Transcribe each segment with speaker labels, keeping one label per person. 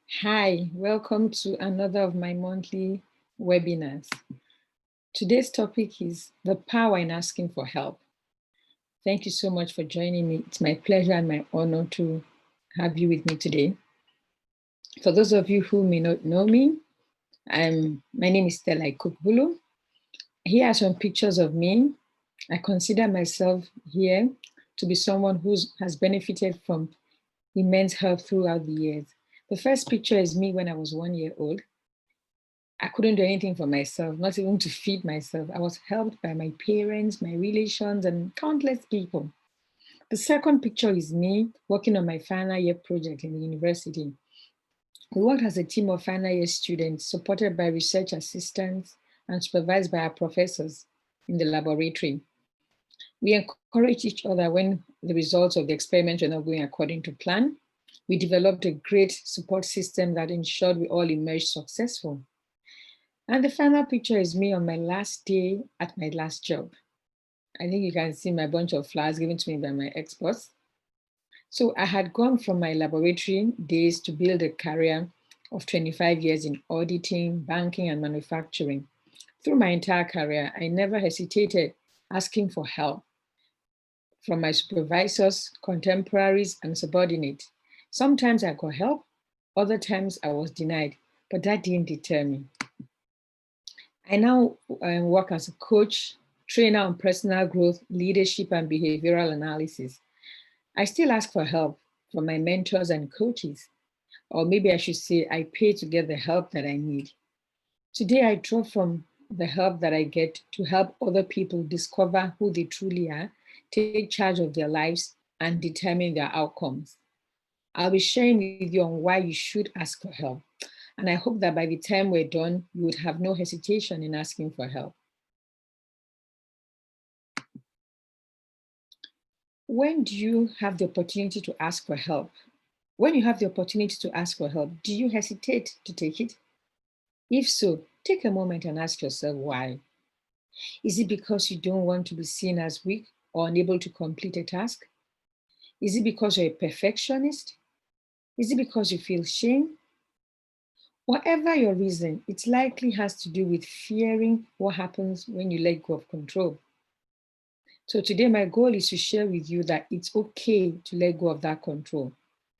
Speaker 1: Hi, welcome to another of my monthly webinars. Today's topic is the power in asking for help. Thank you so much for joining me. It's my pleasure and my honor to have you with me today. For those of you who may not know me, my name is Stella Ikukbulu. Here are some pictures of me. I consider myself here to be someone who has benefited from immense help throughout the years. The first picture is me when I was 1 year old. I couldn't do anything for myself, not even to feed myself. I was helped by my parents, my relations, and countless people. The second picture is me working on my final year project in the university. We worked as a team of final year students, supported by research assistants and supervised by our professors in the laboratory. We encouraged each other when the results of the experiment were not going according to plan. We developed a great support system that ensured we all emerged successful. And the final picture is me on my last day at my last job. I think you can see my bunch of flowers given to me by my ex-boss. So I had gone from my laboratory days to build a career of 25 years in auditing, banking, and manufacturing. Through my entire career, I never hesitated asking for help from my supervisors, contemporaries, and subordinates. Sometimes I got help, other times I was denied, but that didn't deter me. I now work as a coach, trainer on personal growth, leadership, and behavioral analysis. I still ask for help from my mentors and coaches, or maybe I should say I pay to get the help that I need. Today, I draw from the help that I get to help other people discover who they truly are, take charge of their lives, and determine their outcomes. I'll be sharing with you on why you should ask for help. And I hope that by the time we're done, you would have no hesitation in asking for help. When do you have the opportunity to ask for help? When you have the opportunity to ask for help, do you hesitate to take it? If so, take a moment and ask yourself why. Is it because you don't want to be seen as weak or unable to complete a task? Is it because you're a perfectionist? Is it because you feel shame? Whatever your reason, it likely has to do with fearing what happens when you let go of control. So today, my goal is to share with you that it's okay to let go of that control.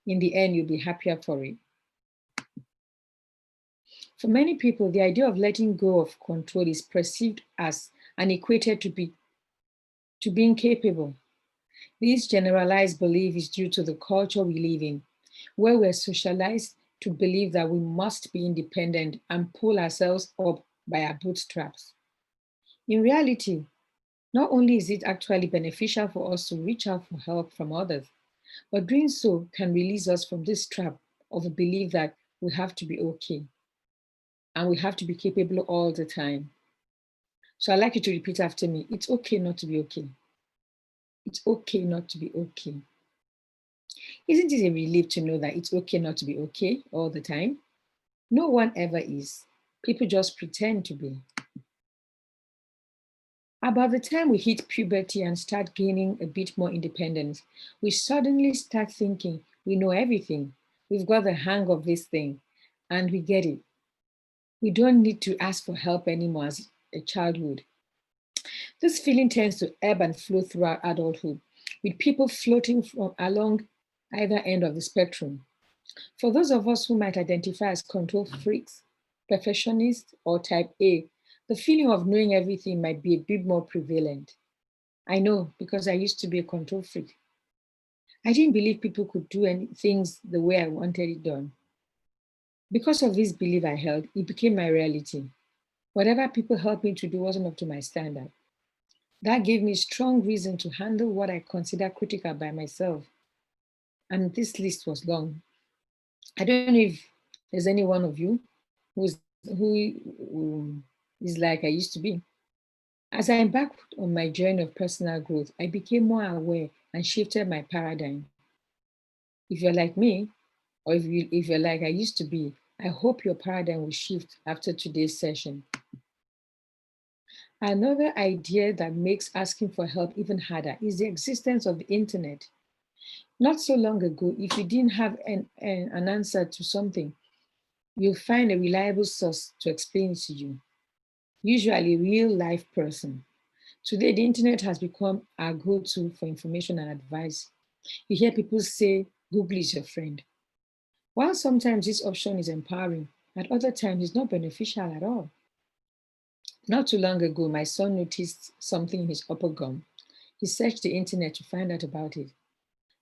Speaker 1: In the end, you'll be happier for it. For many people, the idea of letting go of control is perceived as and equated to being capable. This generalized belief is due to the culture we live in, where we're socialized to believe that we must be independent and pull ourselves up by our bootstraps. In reality, not only is it actually beneficial for us to reach out for help from others, but doing so can release us from this trap of a belief that we have to be okay and we have to be capable all the time. So I'd like you to repeat after me. It's okay not to be okay. It's okay not to be okay. Isn't it a relief to know that it's okay not to be okay all the time? No one ever is. People just pretend to be. About the time we hit puberty and start gaining a bit more independence, we suddenly start thinking we know everything. We've got the hang of this thing and we get it. We don't need to ask for help anymore as a childhood. This feeling tends to ebb and flow throughout adulthood, with people floating from along either end of the spectrum. For those of us who might identify as control freaks, perfectionists, or type A, the feeling of knowing everything might be a bit more prevalent. I know because I used to be a control freak. I didn't believe people could do things the way I wanted it done. Because of this belief I held, it became my reality. Whatever people helped me to do wasn't up to my standard. That gave me strong reason to handle what I consider critical by myself. And this list was long. I don't know if there's any one of you who is like I used to be. As I embarked on my journey of personal growth, I became more aware and shifted my paradigm. If you're like me, or if you're like I used to be, I hope your paradigm will shift after today's session. Another idea that makes asking for help even harder is the existence of the internet. Not so long ago, if you didn't have an answer to something, you'll find a reliable source to explain it to you, usually a real life person. Today, the internet has become our go-to for information and advice. You hear people say, Google is your friend. While sometimes this option is empowering, at other times it's not beneficial at all. Not too long ago, my son noticed something in his upper gum. He searched the internet to find out about it.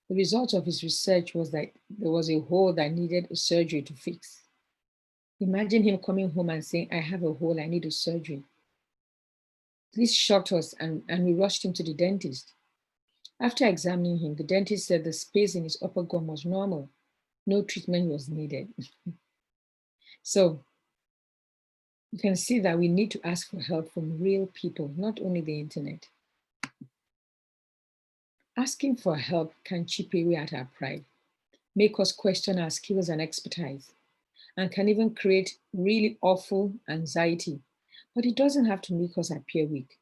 Speaker 1: The result of his research was that there was a hole that needed a surgery to fix. Imagine him coming home and saying, I have a hole, I need a surgery. This shocked us and we rushed him to the dentist. After examining him, the dentist said the space in his upper gum was normal. No treatment was needed. So you can see that we need to ask for help from real people, not only the internet. Asking for help can chip away at our pride, make us question our skills and expertise, and can even create really awful anxiety. But it doesn't have to make us appear weak.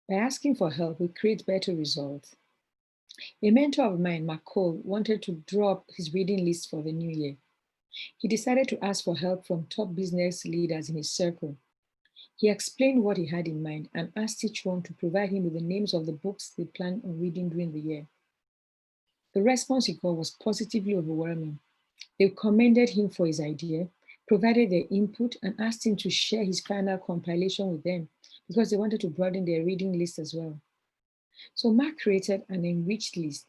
Speaker 1: By asking for help, we create better results. A mentor of mine, Maxwell, wanted to draw up his reading list for the new year. He decided to ask for help from top business leaders in his circle. He explained what he had in mind and asked each one to provide him with the names of the books they planned on reading during the year. The response he got was positively overwhelming. They commended him for his idea, provided their input, and asked him to share his final compilation with them because they wanted to broaden their reading list as well. So Mark created an enriched list,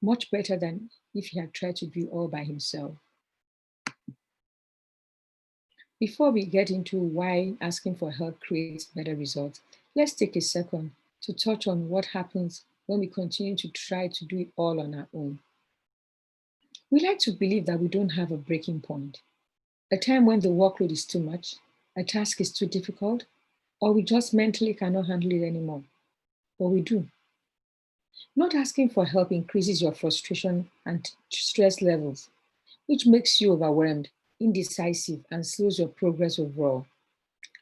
Speaker 1: much better than if he had tried to do it all by himself. Before we get into why asking for help creates better results, let's take a second to touch on what happens when we continue to try to do it all on our own. We like to believe that we don't have a breaking point, a time when the workload is too much, a task is too difficult, or we just mentally cannot handle it anymore. But we do. Not asking for help increases your frustration and stress levels, which makes you overwhelmed, indecisive, and slows your progress overall.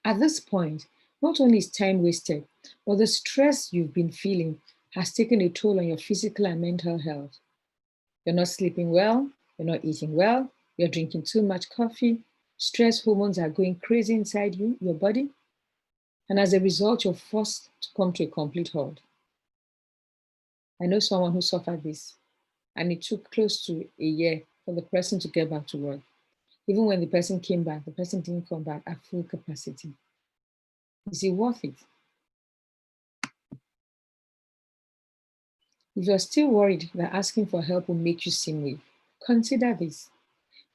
Speaker 1: At this point, not only is time wasted, but the stress you've been feeling has taken a toll on your physical and mental health. You're not sleeping well, you're not eating well, you're drinking too much coffee, stress hormones are going crazy inside you, your body, and as a result, you're forced to come to a complete halt. I know someone who suffered this, and it took close to a year for the person to get back to work. Even when the person came back, the person didn't come back at full capacity. Is it worth it? If you're still worried that asking for help will make you seem weak, consider this.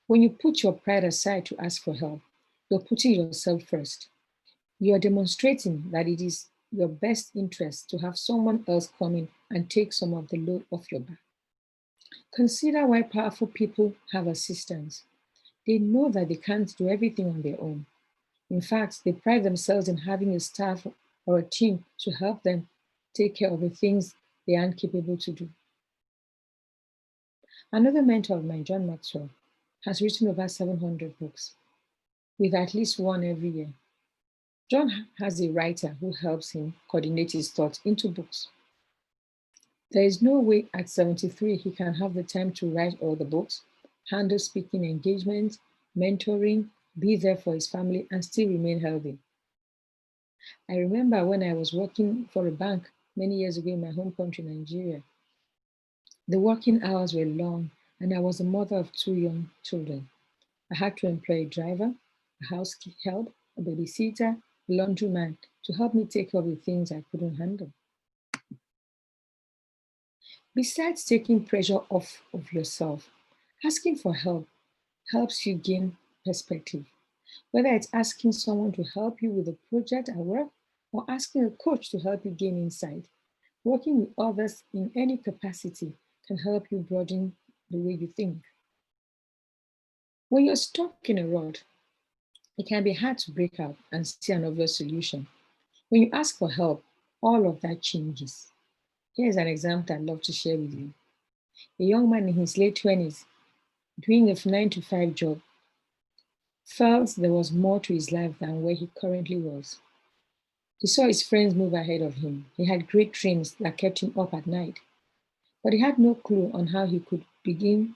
Speaker 1: When you put your pride aside to ask for help, you're putting yourself first. You're demonstrating that it is your best interest to have someone else come in and take some of the load off your back. Consider why powerful people have assistants. They know that they can't do everything on their own. In fact, they pride themselves in having a staff or a team to help them take care of the things they aren't capable to do. Another mentor of mine, John Maxwell, has written over 700 books, with at least one every year. John has a writer who helps him coordinate his thoughts into books. There is no way at 73 he can have the time to write all the books, handle speaking engagements, mentoring, be there for his family, and still remain healthy. I remember when I was working for a bank many years ago in my home country, Nigeria. The working hours were long, and I was a mother of two young children. I had to employ a driver, a house help, a babysitter, a laundryman to help me take care of the things I couldn't handle. Besides taking pressure off of yourself, asking for help helps you gain perspective. Whether it's asking someone to help you with a project at work or asking a coach to help you gain insight, working with others in any capacity can help you broaden the way you think. When you're stuck in a rut, it can be hard to break out and see an obvious solution. When you ask for help, all of that changes. Here's an example I'd love to share with you. A young man in his late 20s, doing a 9 to 5 job, felt there was more to his life than where he currently was. He saw his friends move ahead of him. He had great dreams that kept him up at night, but he had no clue on how he could begin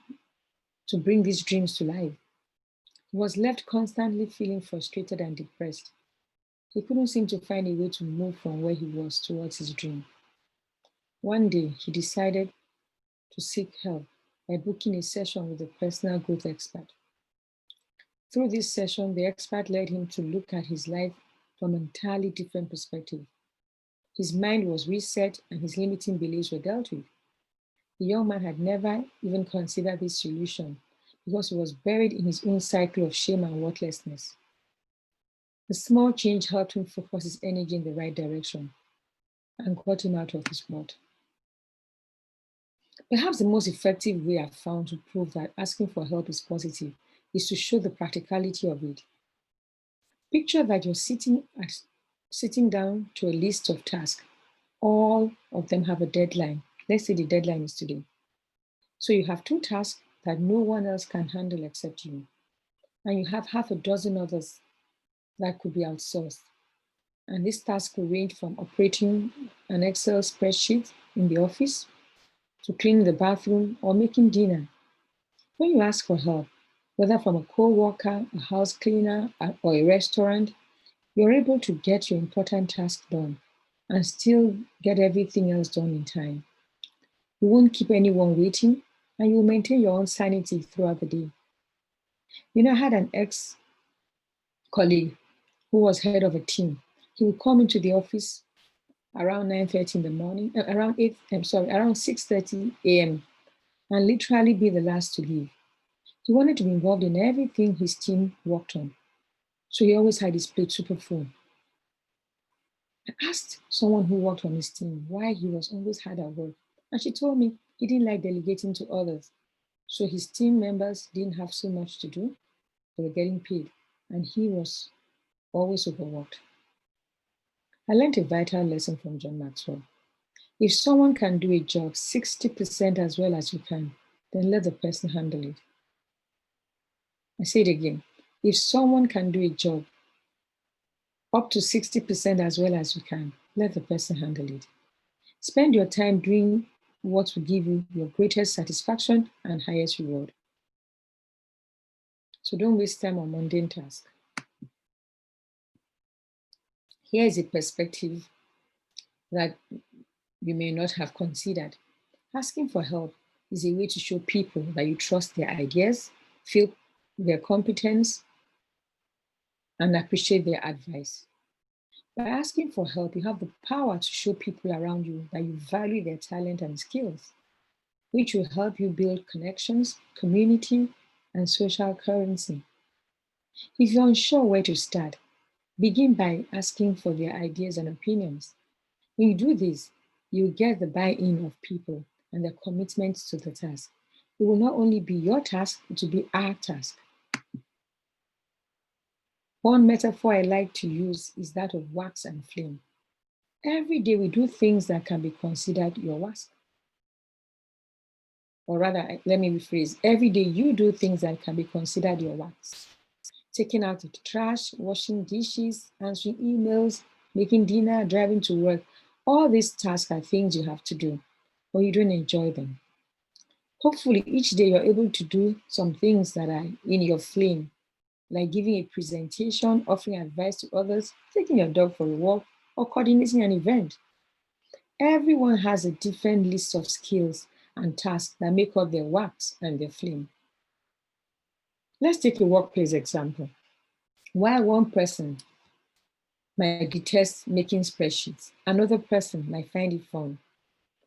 Speaker 1: to bring these dreams to life. He was left constantly feeling frustrated and depressed. He couldn't seem to find a way to move from where he was towards his dream. One day, he decided to seek help by booking a session with a personal growth expert. Through this session, the expert led him to look at his life from an entirely different perspective. His mind was reset and his limiting beliefs were dealt with. The young man had never even considered this solution because he was buried in his own cycle of shame and worthlessness. The small change helped him focus his energy in the right direction and got him out of his rut. Perhaps the most effective way I've found to prove that asking for help is positive is to show the practicality of it. Picture that you're sitting down to a list of tasks. All of them have a deadline. Let's say the deadline is today. So you have 2 tasks that no one else can handle except you. And you have half a dozen others that could be outsourced. And this task will range from operating an Excel spreadsheet in the office to cleaning the bathroom or making dinner. When you ask for help, whether from a co-worker, a house cleaner, or a restaurant, you're able to get your important task done and still get everything else done in time. You won't keep anyone waiting and you'll maintain your own sanity throughout the day. I had an ex-colleague who was head of a team. He would come into the office around 9:30 in the morning, around 6:30 a.m. and literally be the last to leave. He wanted to be involved in everything his team worked on. So he always had his plate super full. I asked someone who worked on his team why he was always hard at work. And she told me he didn't like delegating to others. So his team members didn't have so much to do. They were getting paid. And he was always overworked. I learned a vital lesson from John Maxwell. If someone can do a job 60% as well as you can, then let the person handle it. I say it again. If someone can do a job up to 60% as well as you can, let the person handle it. Spend your time doing what will give you your greatest satisfaction and highest reward. So don't waste time on mundane tasks. Here is a perspective that you may not have considered. Asking for help is a way to show people that you trust their ideas, feel their competence, and appreciate their advice. By asking for help, you have the power to show people around you that you value their talent and skills, which will help you build connections, community, and social currency. If you're unsure where to start, begin by asking for their ideas and opinions. When you do this, you get the buy-in of people and their commitment to the task. It will not only be your task, it will be our task. One metaphor I like to use is that of wax and flame. Every day we do things that can be considered your wax. Or rather, let me rephrase, every day you do things that can be considered your wax. Taking out the trash, washing dishes, answering emails, making dinner, driving to work. All these tasks are things you have to do, but you don't enjoy them. Hopefully, each day you're able to do some things that are in your flame, like giving a presentation, offering advice to others, taking your dog for a walk, or coordinating an event. Everyone has a different list of skills and tasks that make up their wax and their flame. Let's take a workplace example. While one person might detest making spreadsheets, another person might find it fun.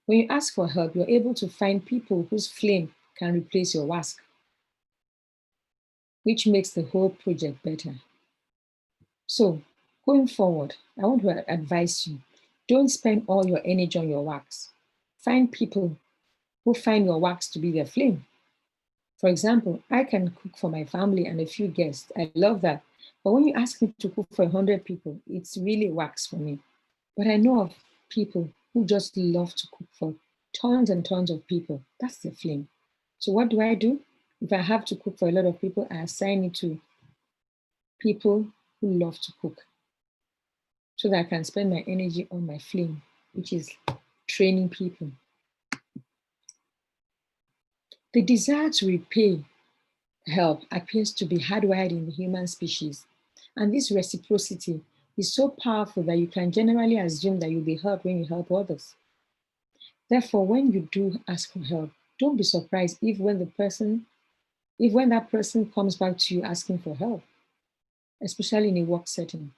Speaker 1: When you ask for help, you're able to find people whose flame can replace your wax, which makes the whole project better. So, going forward, I want to advise you, don't spend all your energy on your wax. Find people who find your wax to be their flame. For example, I can cook for my family and a few guests. I love that. But when you ask me to cook for 100 people, it's really wax for me. But I know of people who just love to cook for tons and tons of people. That's the flame. So what do? If I have to cook for a lot of people, I assign it to people who love to cook so that I can spend my energy on my flame, which is training people. The desire to repay help appears to be hardwired in the human species. And this reciprocity is so powerful that you can generally assume that you'll be helped when you help others. Therefore, when you do ask for help, don't be surprised if when that person comes back to you asking for help, especially in a work setting.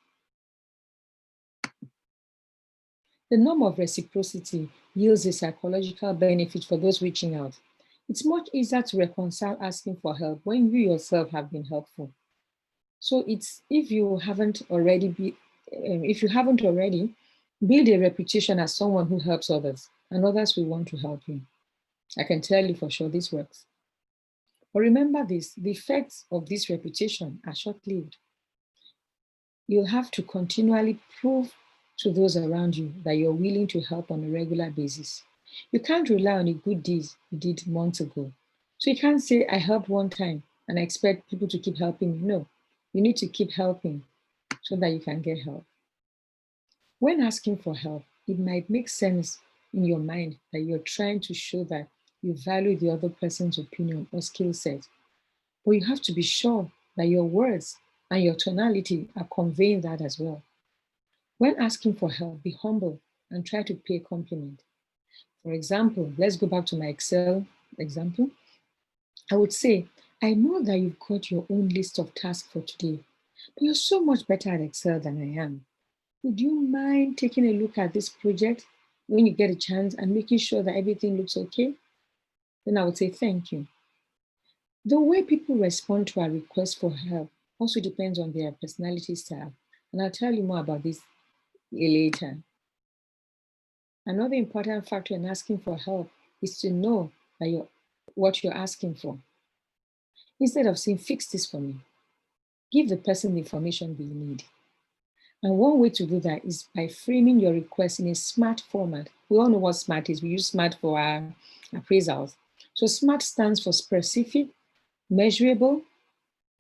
Speaker 1: The norm of reciprocity yields a psychological benefit for those reaching out. It's much easier to reconcile asking for help when you yourself have been helpful. So it's if you haven't already, build a reputation as someone who helps others, and others will want to help you. I can tell you for sure this works. But remember this, the effects of this reputation are short-lived. You'll have to continually prove to those around you that you're willing to help on a regular basis. You can't rely on a good deed you did months ago. So you can't say, I helped one time and I expect people to keep helping you. No, you need to keep helping so that you can get help. When asking for help, it might make sense in your mind that you're trying to show that you value the other person's opinion or skill set. But you have to be sure that your words and your tonality are conveying that as well. When asking for help, be humble and try to pay a compliment. For example, let's go back to my Excel example. I would say, I know that you've got your own list of tasks for today, but you're so much better at Excel than I am. Would you mind taking a look at this project when you get a chance and making sure that everything looks okay? Then I would say, thank you. The way people respond to our request for help also depends on their personality style. And I'll tell you more about this later. Another important factor in asking for help is to know that what you're asking for. Instead of saying, fix this for me, give the person the information they need. And one way to do that is by framing your request in a SMART format. We all know what SMART is. We use SMART for our appraisals. So SMART stands for specific, measurable,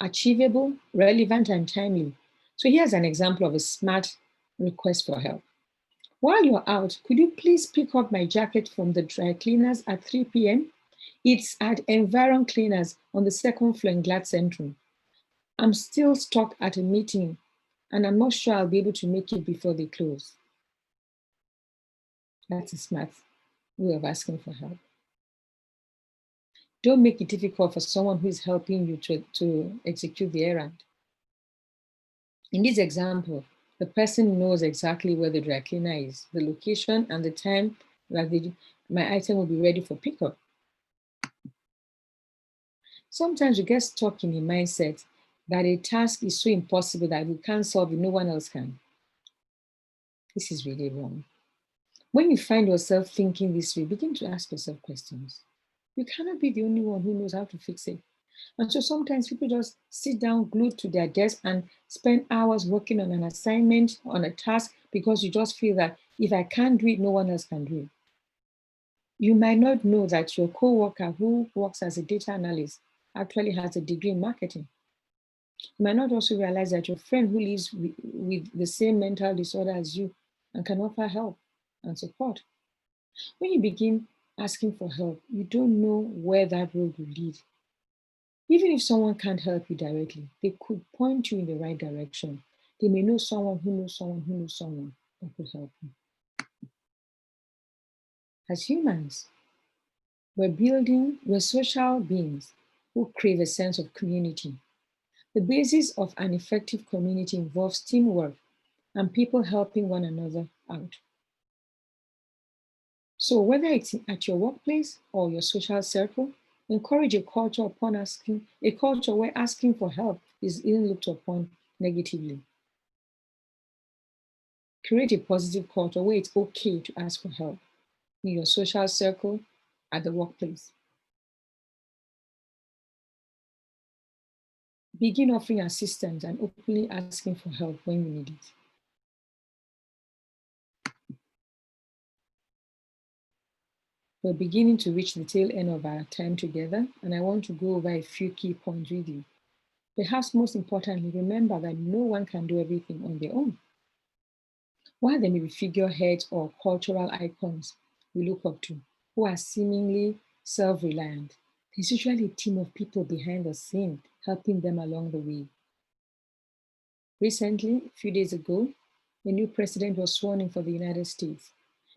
Speaker 1: achievable, relevant, and timely. So here's an example of a SMART request for help. While you're out, could you please pick up my jacket from the dry cleaners at 3 p.m.? It's at Environ Cleaners on the second floor in Glad Central. I'm still stuck at a meeting and I'm not sure I'll be able to make it before they close. That's a SMART way of asking for help. Don't make it difficult for someone who is helping you to execute the errand. In this example, the person knows exactly where the dry cleaner is, the location, and the time that my item will be ready for pickup. Sometimes we get stuck in a mindset that a task is so impossible that we can't solve it, no one else can. This is really wrong. When you find yourself thinking this way, begin to ask yourself questions. You cannot be the only one who knows how to fix it. And so sometimes people just sit down glued to their desk and spend hours working on an assignment, on a task, because you just feel that if I can't do it, no one else can do it. You might not know that your coworker who works as a data analyst actually has a degree in marketing. You might not also realize that your friend who lives with the same mental disorder as you and can offer help and support. When you begin asking for help, you don't know where that road will lead. Even if someone can't help you directly, they could point you in the right direction. They may know someone who knows someone who knows someone that could help you. As humans, we're social beings who crave a sense of community. The basis of an effective community involves teamwork and people helping one another out. So whether it's at your workplace or your social circle, encourage a culture where asking for help is even looked upon negatively. Create a positive culture where it's okay to ask for help in your social circle, at the workplace. Begin offering assistance and openly asking for help when you need it. We're beginning to reach the tail end of our time together, and I want to go over a few key points with you. Perhaps most importantly, remember that no one can do everything on their own. While there may be figureheads or cultural icons we look up to who are seemingly self-reliant, There's usually a team of people behind the scene helping them along the way. Recently, a few days ago, a new president was sworn in for the United States.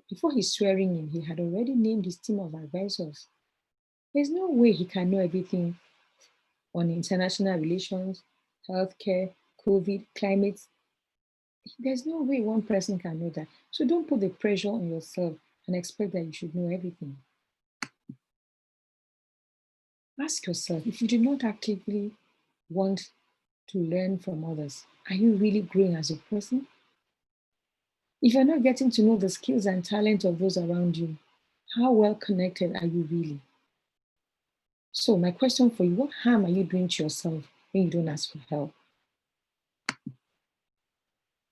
Speaker 1: Before his swearing in, he had already named his team of advisors. There's no way he can know everything on international relations, healthcare, COVID, climate. There's no way one person can know that. So don't put the pressure on yourself and expect that you should know everything. Ask yourself, if you do not actively want to learn from others, are you really growing as a person? If you're not getting to know the skills and talent of those around you, how well connected are you really? So my question for you, what harm are you doing to yourself when you don't ask for help?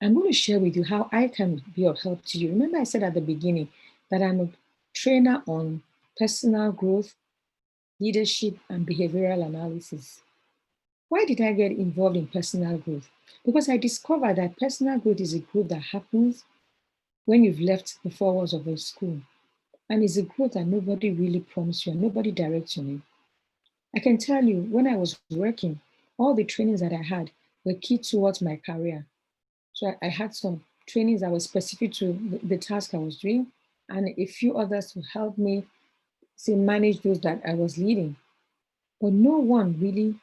Speaker 1: I'm going to share with you how I can be of help to you. Remember I said at the beginning that I'm a trainer on personal growth, leadership, and behavioral analysis. Why did I get involved in personal growth? Because I discovered that personal growth is a growth that happens when you've left the four walls of a school. And it's a growth that nobody really prompts you and nobody directs you in. I can tell you, when I was working, all the trainings that I had were key towards my career. So I had some trainings that were specific to the task I was doing, and a few others to help me, say, manage those that I was leading. But no one really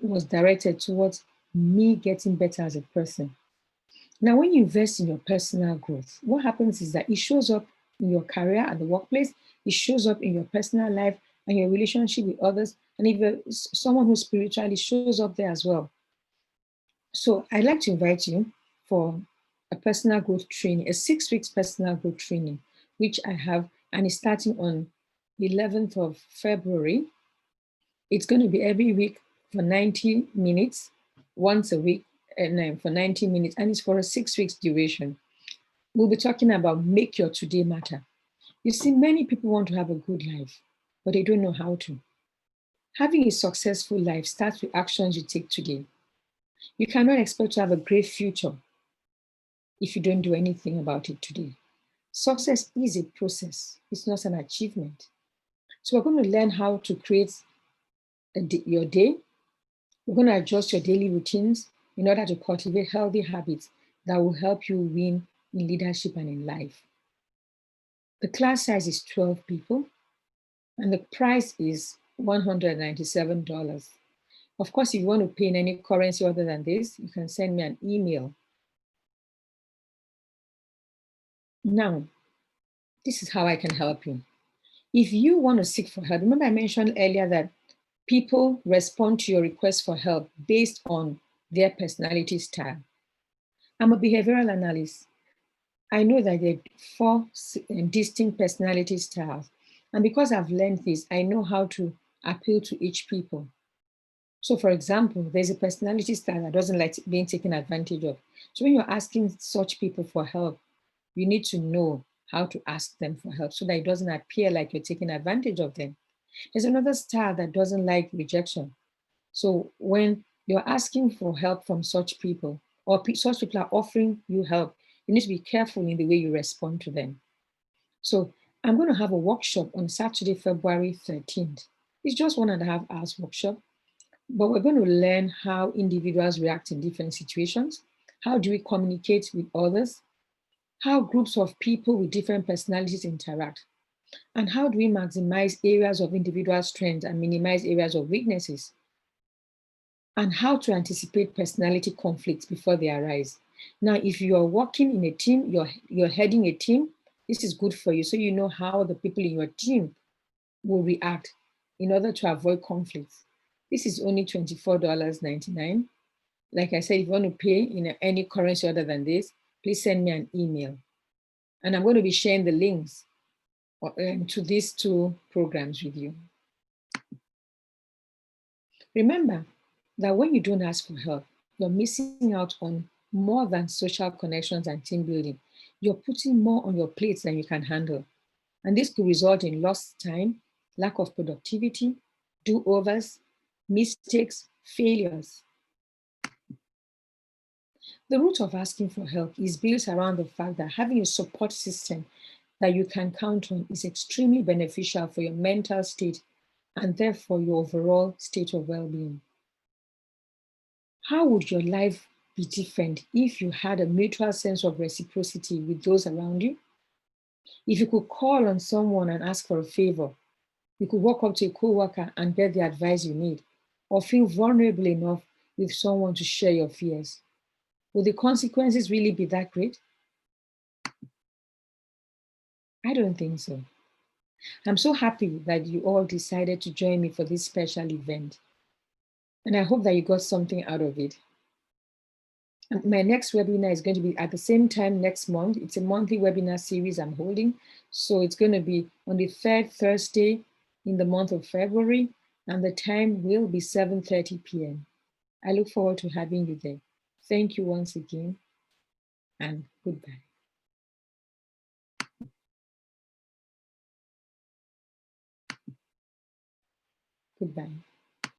Speaker 1: was directed towards me getting better as a person. Now, when you invest in your personal growth, what happens is that it shows up in your career at the workplace, it shows up in your personal life and your relationship with others. And if you're someone who's spiritual, it shows up there as well. So I'd like to invite you for a personal growth training, a 6 weeks personal growth training, which I have, and it's starting on the 11th of February. It's going to be every week for 90 minutes, once a week, and for 90 minutes, and it's for a 6 weeks duration. We'll be talking about make your today matter. You see, many people want to have a good life, but they don't know how to. Having a successful life starts with actions you take today. You cannot expect to have a great future if you don't do anything about it today. Success is a process, it's not an achievement. So we're going to learn how to create your day. We're going to adjust your daily routines in order to cultivate healthy habits that will help you win in leadership and in life. The class size is 12 people, and the price is $197. Of course, if you want to pay in any currency other than this, you can send me an email. Now, this is how I can help you. If you want to seek for help, remember I mentioned earlier that people respond to your request for help based on their personality style. I'm a behavioral analyst. I know that there are four distinct personality styles. And because I've learned this, I know how to appeal to each people. So for example, there's a personality style that doesn't like being taken advantage of. So when you're asking such people for help, you need to know how to ask them for help so that it doesn't appear like you're taking advantage of them. There's another style that doesn't like rejection. So when you're asking for help from such people, or such people are offering you help, you need to be careful in the way you respond to them. So I'm going to have a workshop on Saturday, February 13th. It's just 1.5 hours workshop, but we're going to learn how individuals react in different situations. How do we communicate with others? How groups of people with different personalities interact? And how do we maximize areas of individual strengths and minimize areas of weaknesses? And how to anticipate personality conflicts before they arise. Now, if you are working in a team, you're heading a team, this is good for you. So you know how the people in your team will react in order to avoid conflicts. This is only $24.99. Like I said, if you want to pay in any currency other than this, please send me an email. And I'm going to be sharing the links to these two programs with you. Remember that when you don't ask for help, you're missing out on more than social connections and team building. You're putting more on your plate than you can handle. And this could result in lost time, lack of productivity, do-overs, mistakes, failures. The root of asking for help is built around the fact that having a support system that you can count on is extremely beneficial for your mental state and therefore your overall state of well-being. How would your life be different if you had a mutual sense of reciprocity with those around you? If you could call on someone and ask for a favor, you could walk up to a coworker and get the advice you need, or feel vulnerable enough with someone to share your fears. Will the consequences really be that great? I don't think so. I'm so happy that you all decided to join me for this special event, and I hope that you got something out of it. And my next webinar is going to be at the same time next month. It's a monthly webinar series I'm holding. So it's going to be on the third Thursday in the month of February, and the time will be 7:30 p.m. I look forward to having you there. Thank you once again, and goodbye. Goodbye.